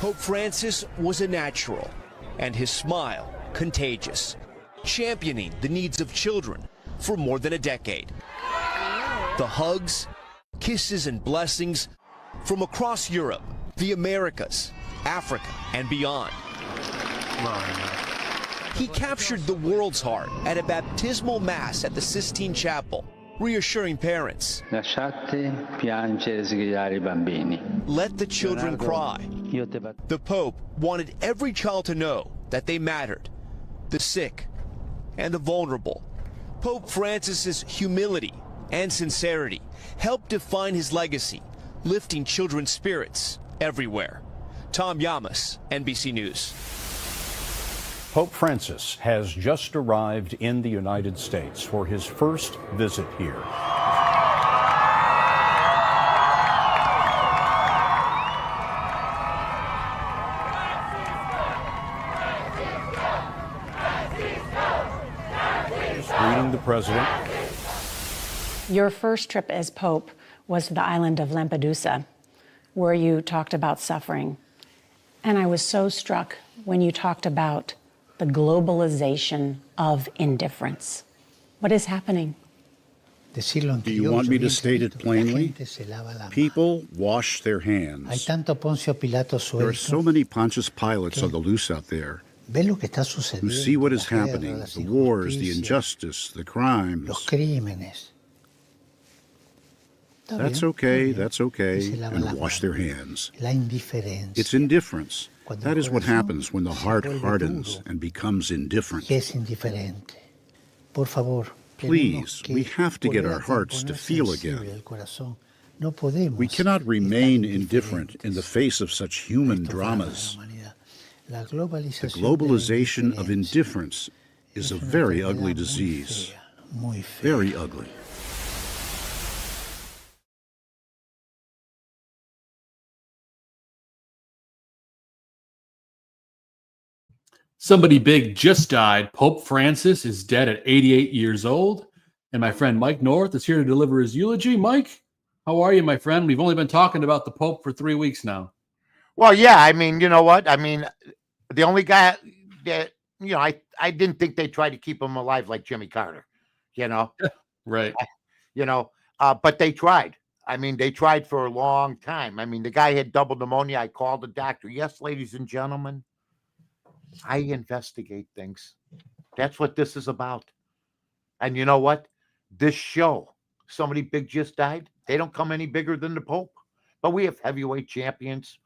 Pope Francis was a natural, and his smile contagious, championing the needs of children for more than a decade. The hugs, kisses, and blessings from across Europe, the Americas, Africa, and beyond. He captured the world's heart at a baptismal mass at the Sistine Chapel, reassuring parents. Lasciate piangere e sgridare I bambini. Let the children cry. The Pope wanted every child to know that they mattered, the sick and the vulnerable. Pope Francis's humility and sincerity helped define his legacy, lifting children's spirits everywhere. Tom Llamas, NBC News. Pope Francis has just arrived in the United States for his first visit here. He's greeting the president. Your first trip as Pope was to the island of Lampedusa, where you talked about suffering. And I was so struck when you talked about the globalization of indifference. What is happening? Do you want me to state it plainly? People wash their hands. There are so many Pontius Pilates on the loose out there who see what is happening, the wars, the injustice, the crimes. That's okay, and wash their hands. It's indifference. That is what happens when the heart hardens and becomes indifferent. Please, we have to get our hearts to feel again. We cannot remain indifferent in the face of such human dramas. The globalization of indifference is a very ugly disease. Very ugly. Somebody big just died. Pope Francis is dead at 88 years old. And my friend Mike North is here to deliver his eulogy. Mike, how are you, my friend? We've only been talking about the Pope for 3 weeks now. Well, yeah, I mean, you know what? I mean, the only guy that, you know, I didn't think they tried to keep him alive like Jimmy Carter, you know? Right. You know, but they tried. I mean, they tried for a long time. I mean, the guy had double pneumonia. I called the doctor. Yes, ladies and gentlemen, I investigate things. That's what this is about. And you know what? This show, somebody big just died. They don't come any bigger than the Pope. But we have heavyweight champions,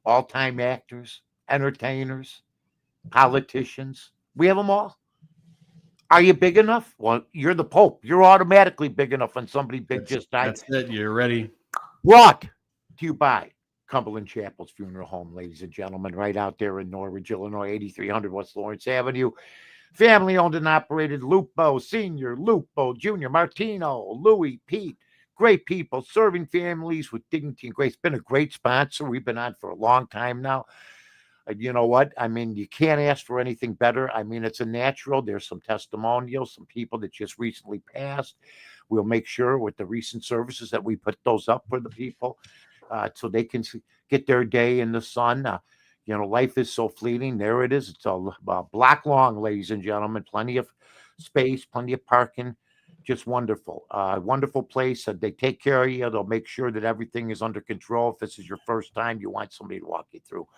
all-time actors, entertainers, politicians. We have them all. Are you big enough? Well, you're the Pope. You're automatically big enough when somebody big just died. That's it. You're ready. Brought to you by Cumberland Chapel's Funeral Home, ladies and gentlemen, right out there in Norridge, Illinois, 8300 West Lawrence Avenue. Family owned and operated. Lupo Sr., Lupo Jr., Martino, Louis, Pete. Great people serving families with dignity and grace. Been a great sponsor. We've been on for a long time now. You know what? I mean, you can't ask for anything better. I mean, it's a natural. There's some testimonials, some people that just recently passed. We'll make sure with the recent services that we put those up for the people so they can get their day in the sun. You know, life is so fleeting. There it is. It's a block long, ladies and gentlemen. Plenty of space, plenty of parking. Just wonderful. Wonderful place. They take care of you. They'll make sure that everything is under control. If this is your first time, you want somebody to walk you through.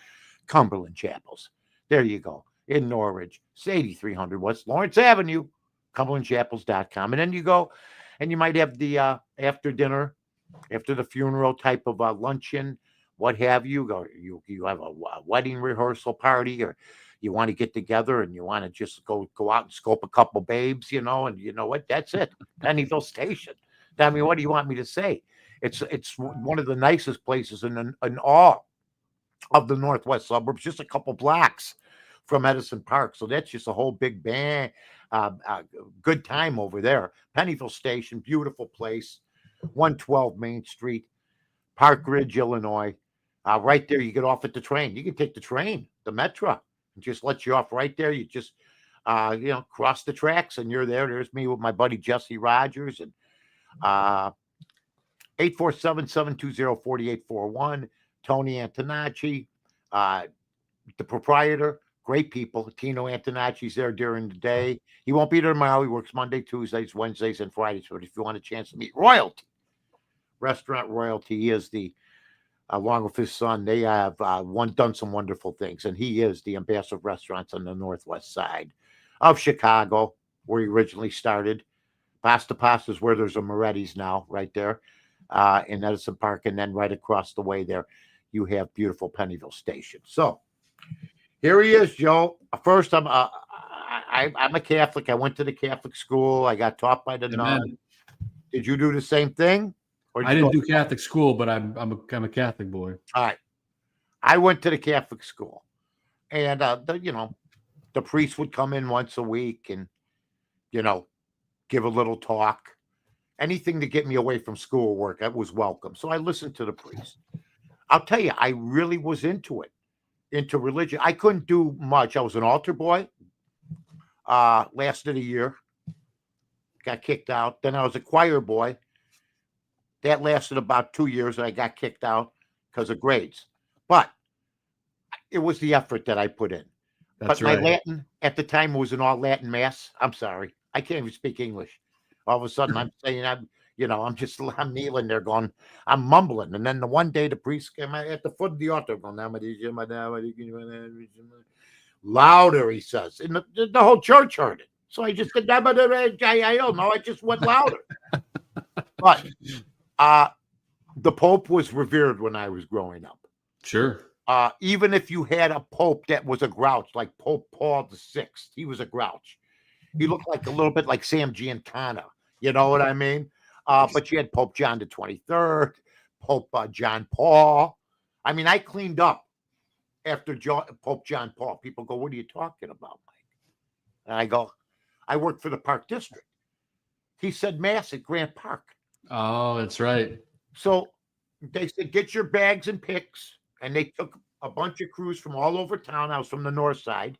Cumberland Chapels. There you go. In Norridge. It's 8300 West Lawrence Avenue. CumberlandChapels.com. And then you go and you might have the after dinner, after the funeral type of luncheon, what have you. You have a wedding rehearsal party, or you want to get together and you want to just go out and scope a couple babes, you know, and you know what? That's it. Pennyville Station. I mean, what do you want me to say? It's one of the nicest places in all of the northwest suburbs, just a couple blocks from Edison Park. So that's just a whole big bang, good time over there. Pennyville Station, beautiful place, 112 Main Street, Park Ridge, Illinois. Right there, you get off at the train. You can take the train, the Metro, and just let you off right there. You just, cross the tracks and you're there. There's me with my buddy Jesse Rogers, and 847-720-4841. Tony Antonacci, The proprietor, great people. Tino Antonacci's there during the day. He won't be there tomorrow. He works Monday, Tuesdays, Wednesdays, and Fridays. But if you want a chance to meet royalty, restaurant royalty, he is the, along with his son, they have done some wonderful things. And he is the ambassador of restaurants on the northwest side of Chicago, where he originally started. Pasta Pasta is where there's a Moretti's now, right there in Edison Park. And then right across the way there, you have beautiful Pennyville Station. So here he is, Joe. First, I'm a Catholic. I went to the Catholic school. I got taught by the nun. Did you do the same thing? Or I didn't do Catholic school, but I'm a Catholic boy. All right. I went to the Catholic school, and the priest would come in once a week and give a little talk. Anything to get me away from schoolwork, that was welcome. So I listened to the priest. I'll tell you, I really was into it, into religion. I couldn't do much. I was an altar boy. Lasted a year. Got kicked out. Then I was a choir boy. That lasted about 2 years, and I got kicked out because of grades. But it was the effort that I put in. That's but right. My Latin at the time was an all Latin mass. I'm sorry. I can't even speak English. All of a sudden, I'm saying, I'm kneeling there going, I'm mumbling. And then the one day the priest came at the foot of the altar going, louder, he says. And the whole church heard it. So I just said, I don't know. I just went louder. But the Pope was revered when I was growing up. Sure. Even if you had a Pope that was a grouch, like Pope Paul VI, he was a grouch. He looked like a little bit like Sam Giancana. You know what I mean? But you had Pope John the 23rd, Pope John Paul. I mean, I cleaned up after Pope John Paul. People go, what are you talking about, Mike? And I go, I work for the Park District. He said Mass at Grant Park. Oh, that's right. So they said, get your bags and picks. And they took a bunch of crews from all over town. I was from the north side.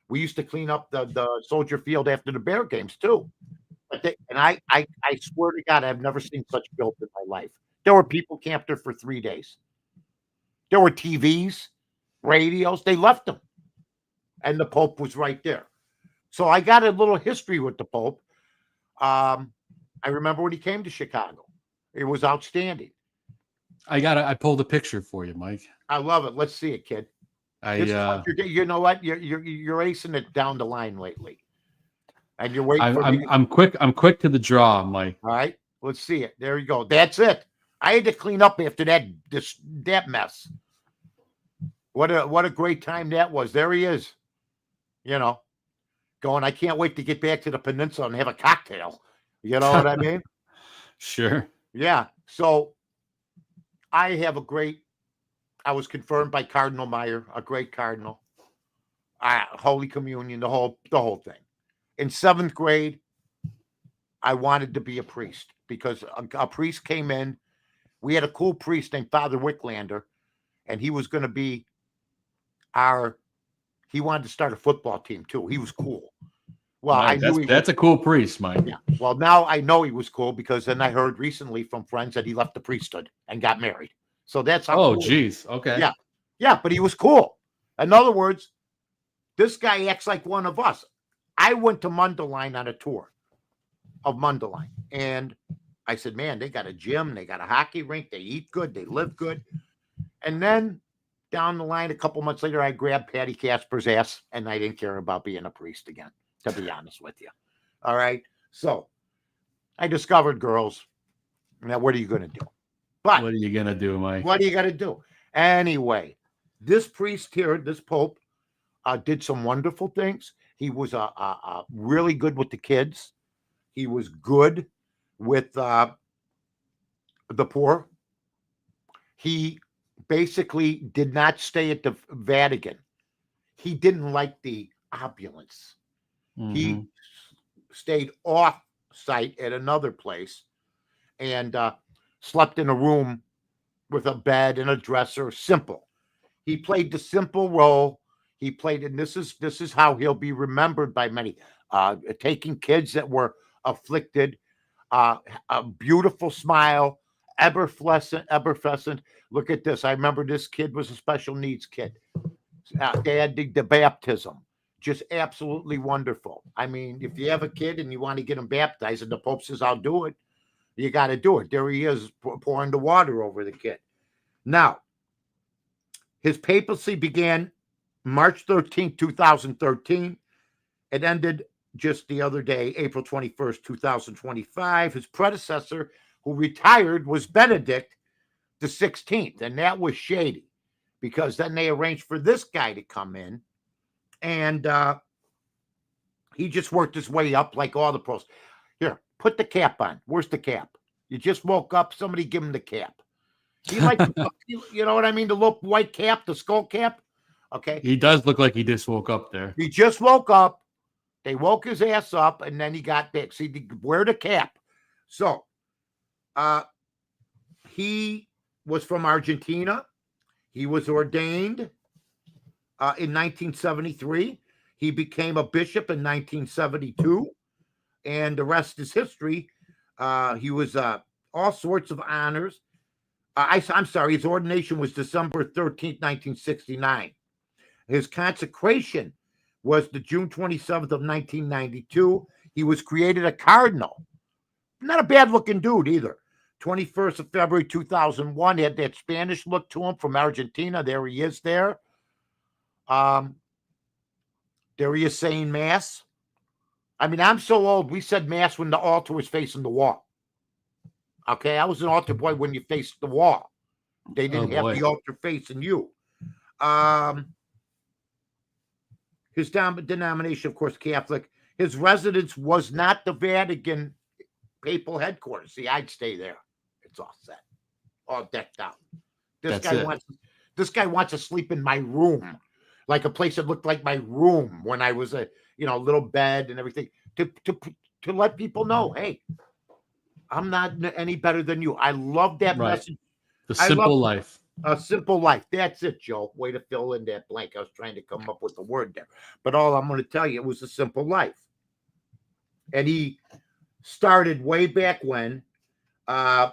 We used to clean up the Soldier Field after the Bear games, too. But I swear to God, I've never seen such filth in my life. There were people camped there for 3 days. There were TVs, radios. They left them. And the Pope was right there. So I got a little history with the Pope. I remember when he came to Chicago. It was outstanding. I pulled a picture for you, Mike. I love it. Let's see it, kid. You know what? You're acing it down the line lately. And you're waiting for me. I'm quick to the draw, Mike. All right. Let's see it. There you go. That's it. I had to clean up after that mess. What a great time that was. There he is. Going, I can't wait to get back to the peninsula and have a cocktail. You know what I mean? Sure. Yeah. So I was confirmed by Cardinal Meyer, a great cardinal. Holy Communion, the whole thing. In 7th grade, I wanted to be a priest because a priest came in. We had a cool priest named Father Wicklander, and he was going to be he wanted to start a football team too. He was cool. Well, Mike, that's a cool priest, Mike. Yeah. Well, now I know he was cool because then I heard recently from friends that he left the priesthood and got married. So that's how. Oh, cool. geez. Okay. Yeah. Yeah, but he was cool. In other words, this guy acts like one of us. I went to Mundelein on a tour of Mundelein, and I said, man, they got a gym, they got a hockey rink, they eat good, they live good. And then down the line, a couple months later, I grabbed Patty Casper's ass, and I didn't care about being a priest again, to be honest with you. All right? So I discovered girls. Now, what are you going to do? But what are you going to do, Mike? What are you going to do? Anyway, this priest here, this Pope, did some wonderful things. He was really good with the kids. He was good with the poor. He basically did not stay at the Vatican. He didn't like the opulence. Mm-hmm. He stayed off site at another place and slept in a room with a bed and a dresser. Simple. He played the simple role. He played, and this is how he'll be remembered by many. Taking kids that were afflicted, a beautiful smile, Eberflescent. Look at this. I remember this kid was a special needs kid. They had the baptism. Just absolutely wonderful. I mean, if you have a kid and you want to get him baptized and the Pope says, I'll do it, you got to do it. There he is pouring the water over the kid. Now, his papacy began March 13, 2013. It ended just the other day, April 21st, 2025. His predecessor, who retired, was Benedict the 16th. And that was shady because then they arranged for this guy to come in. And he just worked his way up like all the pros. Here, put the cap on. Where's the cap? You just woke up. Somebody give him the cap. He like, you know what I mean? The little white cap, the skull cap. Okay. He does look like he just woke up there. He just woke up. They woke his ass up, and then he got back. See, wear the cap. So, he was from Argentina. He was ordained in 1973. He became a bishop in 1972, and the rest is history. He was all sorts of honors. I'm sorry, his ordination was December 13th, 1969. His consecration was the June 27th of 1992. He was created a cardinal. Not a bad-looking dude either. 21st of February 2001. He had that Spanish look to him from Argentina. There he is there. There he is saying Mass. I mean, I'm so old. We said Mass when the altar was facing the wall. Okay, I was an altar boy when you faced the wall. They didn't have the altar facing you. His denomination, of course, Catholic. His residence was not the Vatican papal headquarters. See, I'd stay there. It's all set, all decked out. This guy wants to sleep in my room, like a place that looked like my room when I was a little bed and everything. To let people know, hey, I'm not any better than you. I love that message. The simple life. A simple life. That's it, Joe. Way to fill in that blank. I was trying to come up with the word there. But all I'm going to tell you, it was a simple life. And he started way back when. That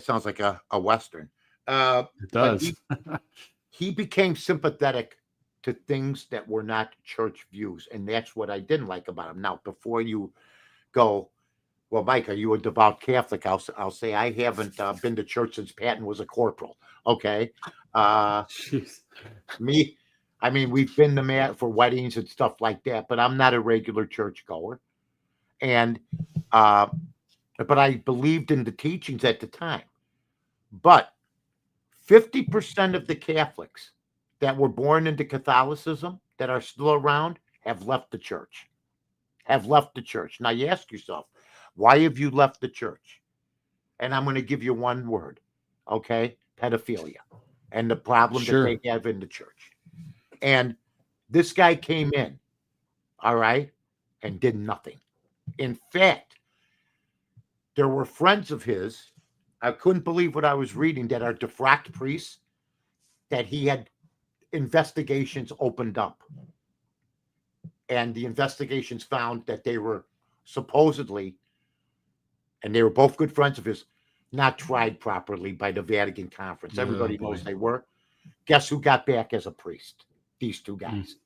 sounds like a Western. It does. He became sympathetic to things that were not church views. And that's what I didn't like about him. Now, before you go, well, Mike, are you a devout Catholic? I'll say I haven't been to church since Patton was a corporal. Okay. Me, I mean, we've been to mass for weddings and stuff like that, but I'm not a regular churchgoer. And, but I believed in the teachings at the time. But 50% of the Catholics that were born into Catholicism that are still around have left the church. Now you ask yourself, why have you left the church? And I'm going to give you one word, okay? Pedophilia and the problem that they have in the church. And this guy came in, all right, and did nothing. In fact, there were friends of his, I couldn't believe what I was reading, that are defrocked priests, that he had investigations opened up. And the investigations found that they were supposedly, and they were both good friends of his, not tried properly by the Vatican Conference. Everybody knows they were. Guess who got back as a priest? These two guys.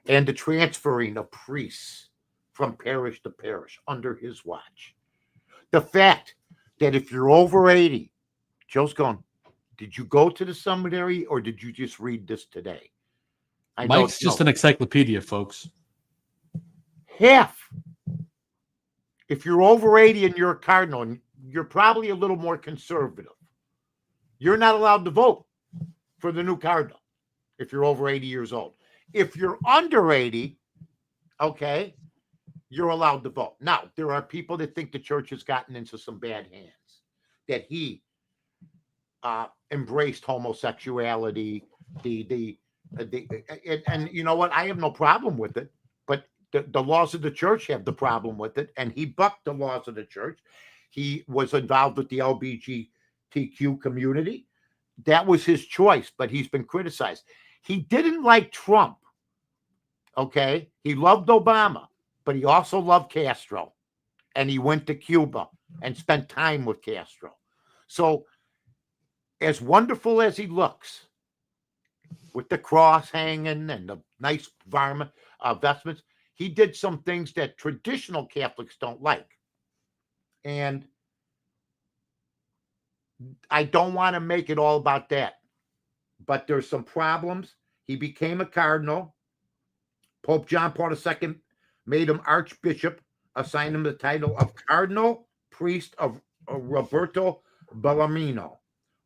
And the transferring of priests from parish to parish under his watch. The fact that if you're over 80, Joe's going, did you go to the seminary or did you just read this today? Mike's just an encyclopedia, folks. Half. If you're over 80 and you're a cardinal, you're probably a little more conservative. You're not allowed to vote for the new cardinal if you're over 80 years old. If you're under 80, okay, you're allowed to vote. Now, there are people that think the church has gotten into some bad hands, that he embraced homosexuality, and you know what? I have no problem with it, but the laws of the church have the problem with it, and he bucked the laws of the church. He was involved with the LGBTQ community. That was his choice, but he's been criticized. He didn't like Trump, okay? He loved Obama, but he also loved Castro, and he went to Cuba and spent time with Castro. So, as wonderful as he looks, with the cross hanging and the nice vestments, he did some things that traditional Catholics don't like. And I don't want to make it all about that, but there's some problems. He became a cardinal. Pope John Paul II made him archbishop, assigned him the title of cardinal priest of Roberto Bellarmino,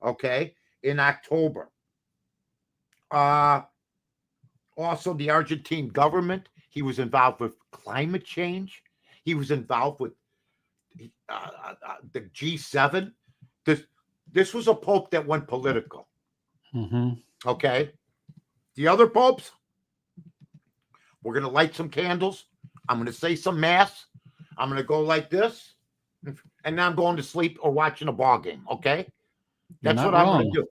okay, in October. Also, the Argentine government, he was involved with climate change. He was involved with the G7. This was a pope that went political. Mm-hmm. Okay. The other popes, we're going to light some candles. I'm going to say some mass. I'm going to go like this. And now I'm going to sleep or watching a ball game. Okay. That's what I'm going to do.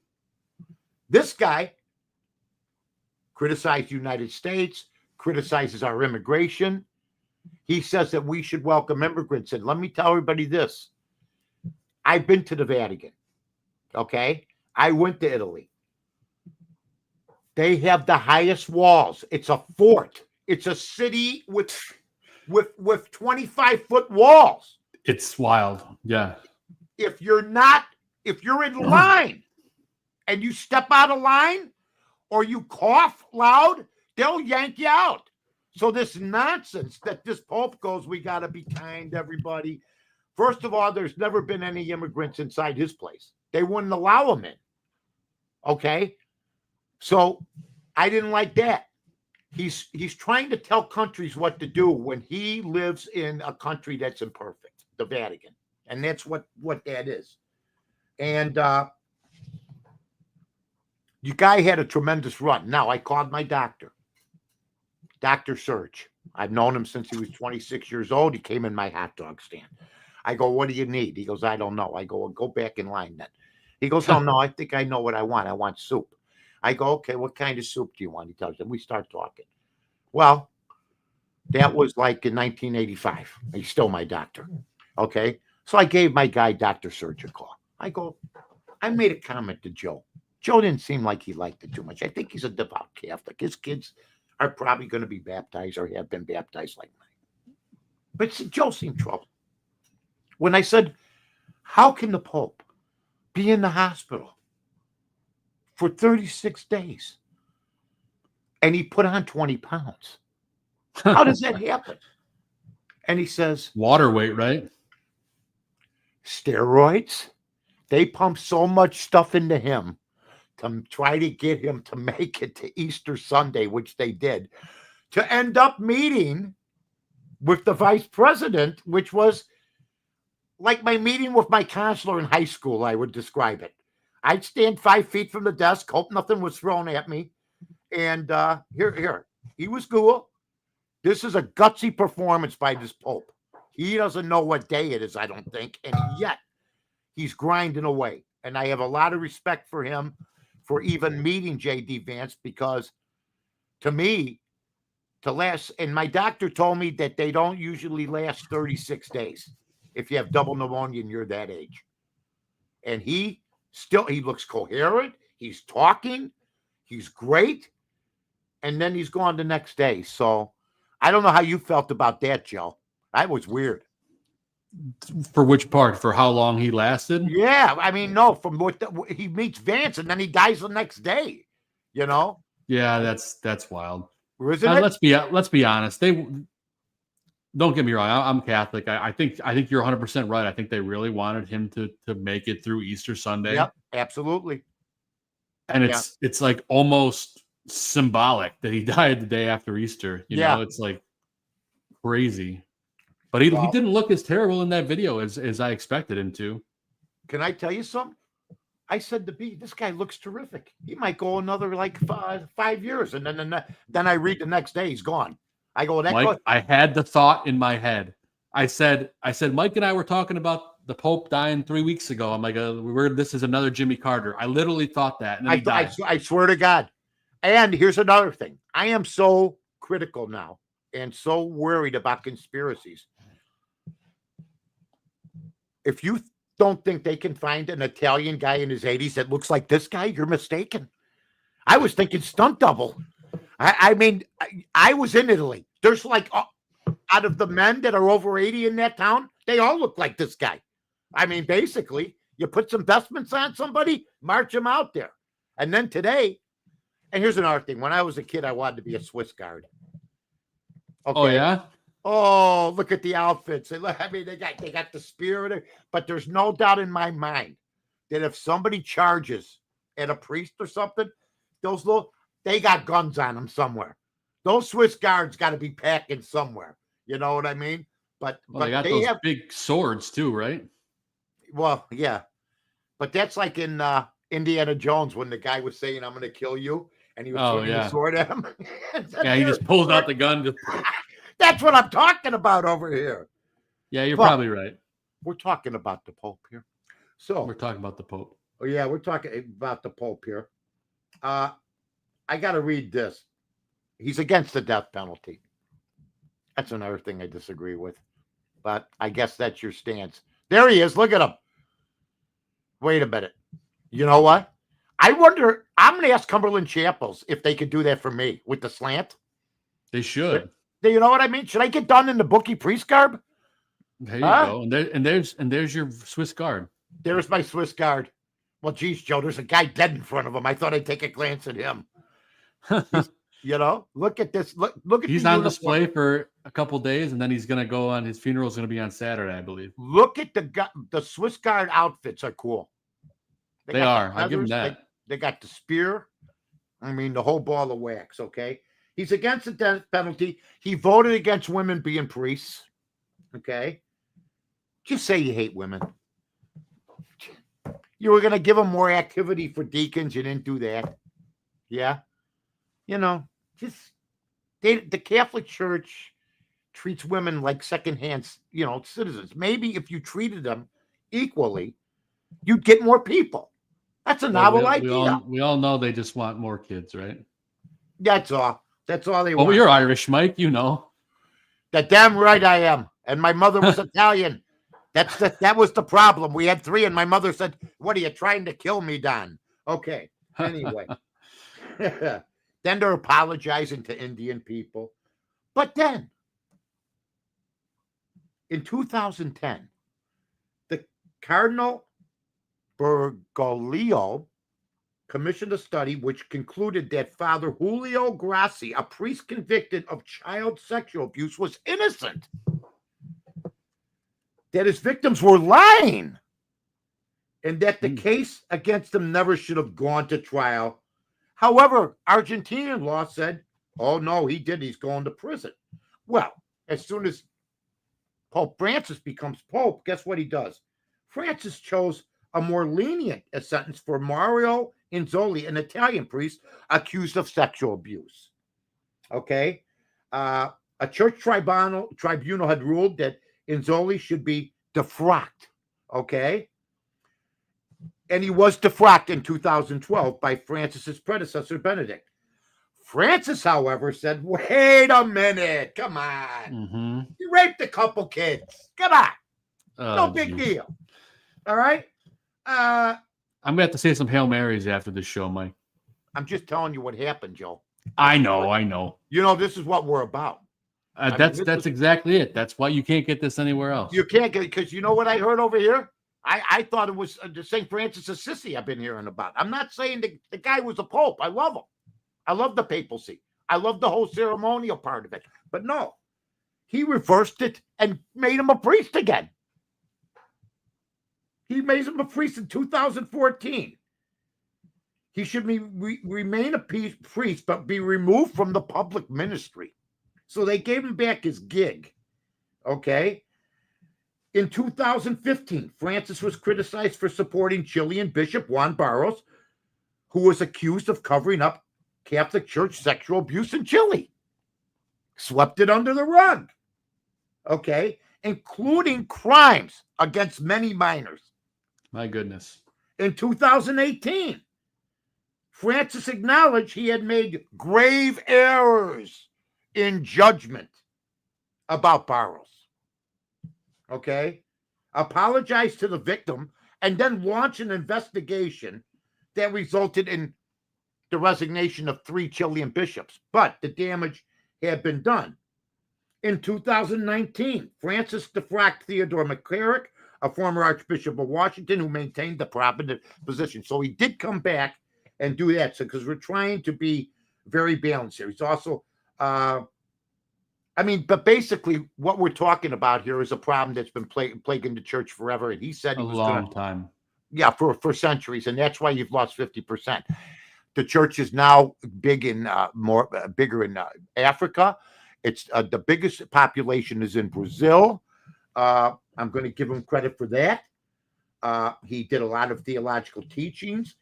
This guy criticized the United States, criticizes our immigration. He says that we should welcome immigrants. And let me tell everybody this. I've been to the Vatican. Okay. I went to Italy. They have the highest walls. It's a fort. It's a city with 25-foot walls. It's wild. Yeah. If you're in line and you step out of line or you cough loud, they'll yank you out. So this nonsense that this Pope goes, we got to be kind, everybody. First of all, there's never been any immigrants inside his place. They wouldn't allow them in. Okay? So I didn't like that. He's trying to tell countries what to do when he lives in a country that's imperfect, the Vatican. And that's what that is. And you guy had a tremendous run. Now, I called my doctor, Dr. Serge. I've known him since he was 26 years old. He came in my hot dog stand. I go, what do you need? He goes, I don't know. I go, well, go back in line then. He goes, oh, no, I think I know what I want. I want soup. I go, okay, what kind of soup do you want? He tells me. We start talking. Well, that was like in 1985. He's still my doctor. Okay. So I gave my guy, Dr. Serge, a call. I go, I made a comment to Joe. Joe didn't seem like he liked it too much. I think he's a devout Catholic. His kids are probably going to be baptized or have been baptized like mine. But Joe seemed troubled. When I said, how can the Pope be in the hospital for 36 days and he put on 20 pounds? How does that happen? And he says, water weight, right? Steroids. They pump so much stuff into him to try to get him to make it to Easter Sunday, which they did, to end up meeting with the vice president, which was like my meeting with my counselor in high school, I would describe it. I'd stand 5 feet from the desk, hope nothing was thrown at me. And here, he was cool. This is a gutsy performance by this Pope. He doesn't know what day it is, I don't think. And yet he's grinding away. And I have a lot of respect for him for even meeting J.D. Vance, because to me, and my doctor told me that they don't usually last 36 days if you have double pneumonia and you're that age. And he looks coherent. He's talking. He's great. And then he's gone the next day. So I don't know how you felt about that, Joe. That was weird. For which part? For how long he lasted? Yeah. I mean, no, from what he meets Vance and then he dies the next day, you know? Yeah, that's wild. Isn't it? Let's be honest. They don't get me wrong. I'm Catholic. I think you're 100% right. I think they really wanted him to make it through Easter Sunday. Yep, absolutely. And it's like almost symbolic that he died the day after Easter. You know, it's like crazy. But he didn't look as terrible in that video as I expected him to. Can I tell you something? I said to B, this guy looks terrific. He might go another like 5 years, and then I read the next day he's gone. I go, Mike, I had the thought in my head. I said, Mike and I were talking about the Pope dying 3 weeks ago. I'm like, this is another Jimmy Carter. I literally thought that. And then I swear to God. And here's another thing. I am so critical now and so worried about conspiracies. If you don't think they can find an Italian guy in his 80s that looks like this guy, you're mistaken. I was thinking stunt double. I mean, I was in Italy. There's like, out of the men that are over 80 in that town, they all look like this guy. I mean, basically, you put some vestments on somebody, march them out there. And then today, and here's another thing. When I was a kid, I wanted to be a Swiss Guard. Okay. Oh, yeah? Oh, look at the outfits. I mean, they got the spirit, but there's no doubt in my mind that if somebody charges at a priest or something, they got guns on them somewhere. Those Swiss Guards got to be packing somewhere. You know what I mean? But they got those big swords too, right? Well, yeah. But that's like in Indiana Jones when the guy was saying, "I'm going to kill you," and he was swinging the sword at him. Yeah, he just pulls out the gun. That's what I'm talking about over here. Yeah, you're probably right. We're talking about the Pope here. So we're talking about the Pope. Oh, yeah, we're talking about the Pope here. I got to read this. He's against the death penalty. That's another thing I disagree with. But I guess that's your stance. There he is. Look at him. Wait a minute. You know what? I wonder, I'm going to ask Cumberland Chapels if they could do that for me with the slant. They should. You know what I mean? Should I get done in the bookie priest garb? There you go. And there's your Swiss Guard. There's my Swiss Guard. Well, geez, Joe, there's a guy dead in front of him. I thought I'd take a glance at him. You know, look at this. Look at he's on display for a couple days, and then he's going to go on. His funeral is going to be on Saturday, I believe. Look at the Swiss Guard outfits are cool. They are. I'll give him that. They got the spear. I mean, the whole ball of wax. Okay, he's against the death penalty. He voted against women being priests. Okay, just say you hate women. You were going to give them more activity for deacons. You didn't do that. Yeah, you know. Just the Catholic Church treats women like secondhand, citizens. Maybe if you treated them equally, you'd get more people. That's a novel idea. We all know they just want more kids, right? That's all. That's all they want. Well, you're Irish, Mike. You know. That damn right I am. And my mother was Italian. That was the problem. We had 3, and my mother said, "What are you trying to kill me, Don?" Okay. Anyway. Then they're apologizing to Indian people. But then, in 2010, the Cardinal Bergoglio commissioned a study which concluded that Father Julio Grassi, a priest convicted of child sexual abuse, was innocent. That his victims were lying. And that the case against him never should have gone to trial. However, Argentinian law said, oh, no, he did. He's going to prison. Well, as soon as Pope Francis becomes Pope, guess what he does? Francis chose a more lenient sentence for Mario Inzoli, an Italian priest accused of sexual abuse. Okay? A church tribunal had ruled that Inzoli should be defrocked. Okay? And he was defrocked in 2012 by Francis's predecessor, Benedict. Francis, however, said, wait a minute. Come on. Mm-hmm. You raped a couple kids. Come on. No big deal. All right? I'm going to have to say some Hail Marys after this show, Mike. I'm just telling you what happened, Joe. I know. You know, this is what we're about. That's exactly it. That's why you can't get this anywhere else. You can't get it because you know what I heard over here? I thought it was the St. Francis of Assisi I've been hearing about. I'm not saying the guy was a pope. I love him. I love the papacy. I love the whole ceremonial part of it. But no, he reversed it and made him a priest again. He made him a priest in 2014. He should remain a priest, but be removed from the public ministry. So they gave him back his gig. Okay? In 2015, Francis was criticized for supporting Chilean Bishop Juan Barros, who was accused of covering up Catholic Church sexual abuse in Chile. Swept it under the rug. Okay? Including crimes against many minors. My goodness. In 2018, Francis acknowledged he had made grave errors in judgment about Barros. Okay? apologize to the victim, and then launch an investigation that resulted in the resignation of 3 Chilean bishops. But the damage had been done. In 2019, Francis defrocked Theodore McCarrick, a former Archbishop of Washington who maintained the prominent position. So he did come back and do that. So because we're trying to be very balanced here. He's also, but basically what we're talking about here is a problem that's been plaguing the church forever. And he said he was long time. Yeah, for centuries. And that's why you've lost 50%. The church is now bigger in Africa. It's the biggest population is in Brazil. I'm going to give him credit for that. He did a lot of theological teachings.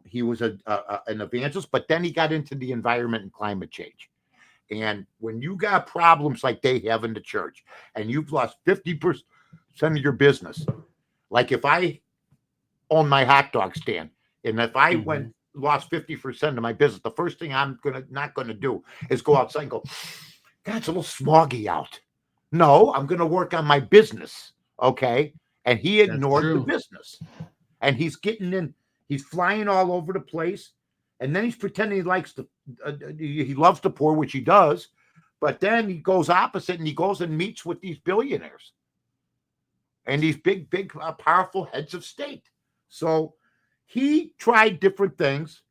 He was an evangelist, but then he got into the environment and climate change. And when you got problems like they have in the church, and you've lost 50% of your business, like if I own my hot dog stand, and if I lost 50% of my business, the first thing I'm not gonna do is go outside and go, God, it's a little smoggy out. No, I'm gonna work on my business. Okay. And he ignored the business. And he's getting in, he's flying all over the place. And then he's pretending he likes he loves the poor, which he does. But then he goes opposite and he goes and meets with these billionaires and these big, powerful heads of state. So he tried different things,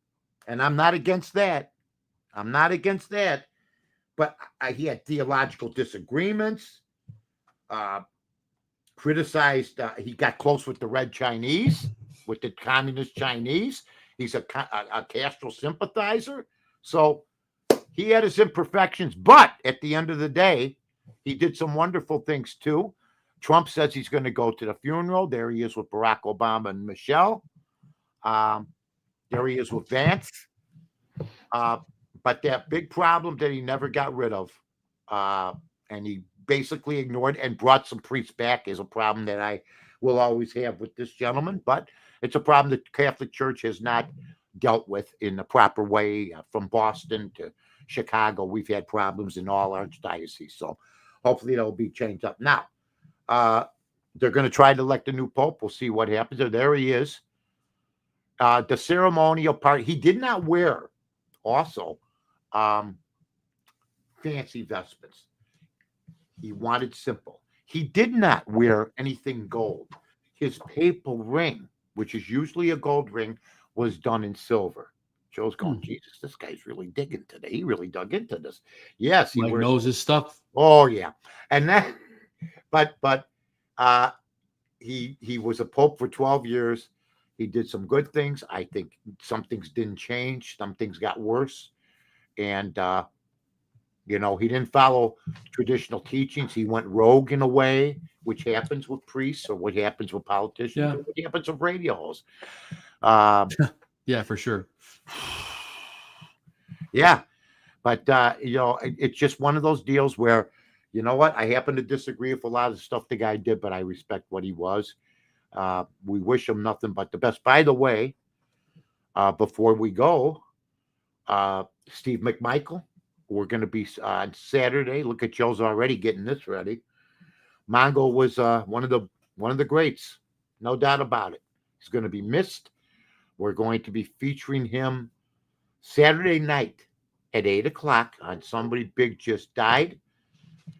and I'm not against that. But he had theological disagreements, criticized, he got close with the Red Chinese, with the communist Chinese. He's a Castro sympathizer. So he had his imperfections, but at the end of the day, he did some wonderful things too. Trump says he's going to go to the funeral. There he is with Barack Obama and Michelle. There he is with Vance. But that big problem that he never got rid of, and he basically ignored and brought some priests back, is a problem that I will always have with this gentleman. But it's a problem that the Catholic Church has not dealt with in the proper way. From Boston to Chicago, we've had problems in all archdioceses. So hopefully that'll be changed up. Now, they're going to try to elect a new pope. We'll see what happens. There he is. The ceremonial part, he did not wear also fancy vestments. He wanted simple. He did not wear anything gold. His papal ring, which is usually a gold ring, was done in silver. Joe's going, Jesus, this guy's really digging today. He really dug into this. Yes, he knows his stuff. Oh yeah, and that, but he was a pope for 12 years. He did some good things. I think some things didn't change. Some things got worse, and he didn't follow traditional teachings. He went rogue in a way, which happens with priests, or what happens with politicians, or what happens with radio hosts. Yeah, for sure. Yeah, but it's just one of those deals where, you know what, I happen to disagree with a lot of the stuff the guy did, but I respect what he was. We wish him nothing but the best. By the way, before we go, Steve McMichael, we're going to be on Saturday. Look at Joe's already getting this ready. Mongo was one of the greats, no doubt about it. He's going to be missed. We're going to be featuring him Saturday night at 8:00 on Somebody Big Just Died.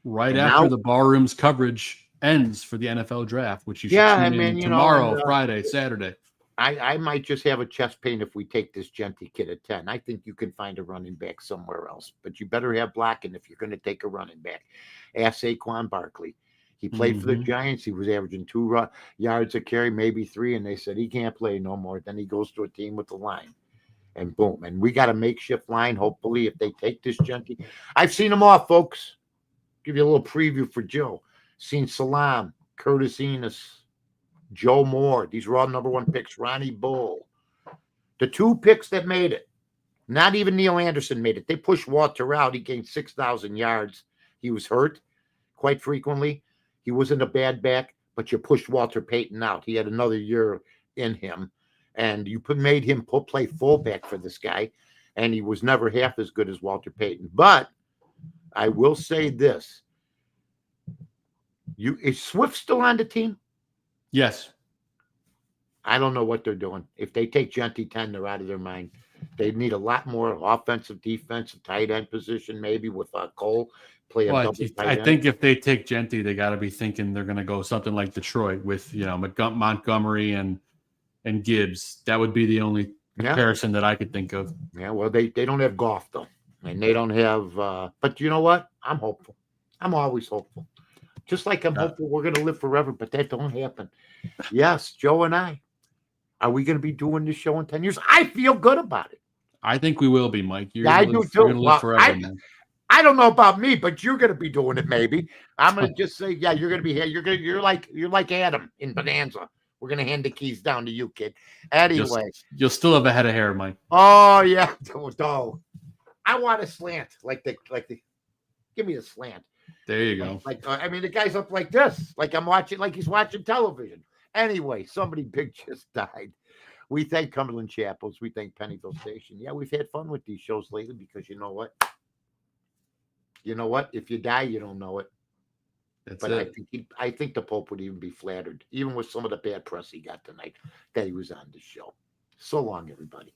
Right after the Barroom's coverage ends for the NFL draft, which you should tune in tomorrow, Friday, Saturday. I might just have a chest pain if we take this Genty kid at 10. I think you can find a running back somewhere else, but you better have blocking if you're going to take a running back. Ask Saquon Barkley. He played for the Giants. He was averaging 2 yards a carry, maybe 3, and they said he can't play no more. Then he goes to a team with the line, and boom. And we got a makeshift line, hopefully, if they take this Genty. I've seen them all, folks. Give you a little preview for Joe. Seen Salam, Curtis Enos, Joe Moore. These were all number 1 picks. Ronnie Bull. The 2 picks that made it. Not even Neil Anderson made it. They pushed Walter out. He gained 6,000 yards. He was hurt quite frequently. He wasn't a bad back, but you pushed Walter Payton out. He had another year in him, and you made him play fullback for this guy, and he was never half as good as Walter Payton. But I will say this. Is Swift still on the team? Yes. I don't know what they're doing. If they take Genty 10, they're out of their mind. They need a lot more offensive, defensive, tight end position, maybe with Cole play a double tight I end. think if they take Genty, they got to be thinking they're going to go something like Detroit with Montgomery and Gibbs. That would be the only comparison that I could think of. Yeah, well, they don't have Goff though, and they don't have. But you know what? I'm hopeful. I'm always hopeful. Just like I'm hopeful we're going to live forever, but that don't happen. Yes, Joe and I. Are we going to be doing this show in 10 years? I feel good about it. I think we will be, Mike. I do too. You're going to live forever, man. I don't know about me, but you're going to be doing it. Maybe I'm going to just say, yeah, you're going to be here. You're like Adam in Bonanza. We're going to hand the keys down to you, kid. Anyway, you'll still have a head of hair, Mike. Oh yeah, I want a slant like the. Give me a slant. There you go. I mean, the guy's up like this, like he's watching television. Anyway, somebody big just died. We thank Cumberland Chapels. We thank Pennyville Station. Yeah, we've had fun with these shows lately because you know what? You know what? If you die, you don't know it. I think the Pope would even be flattered, even with some of the bad press he got tonight, that he was on the show. So long, everybody.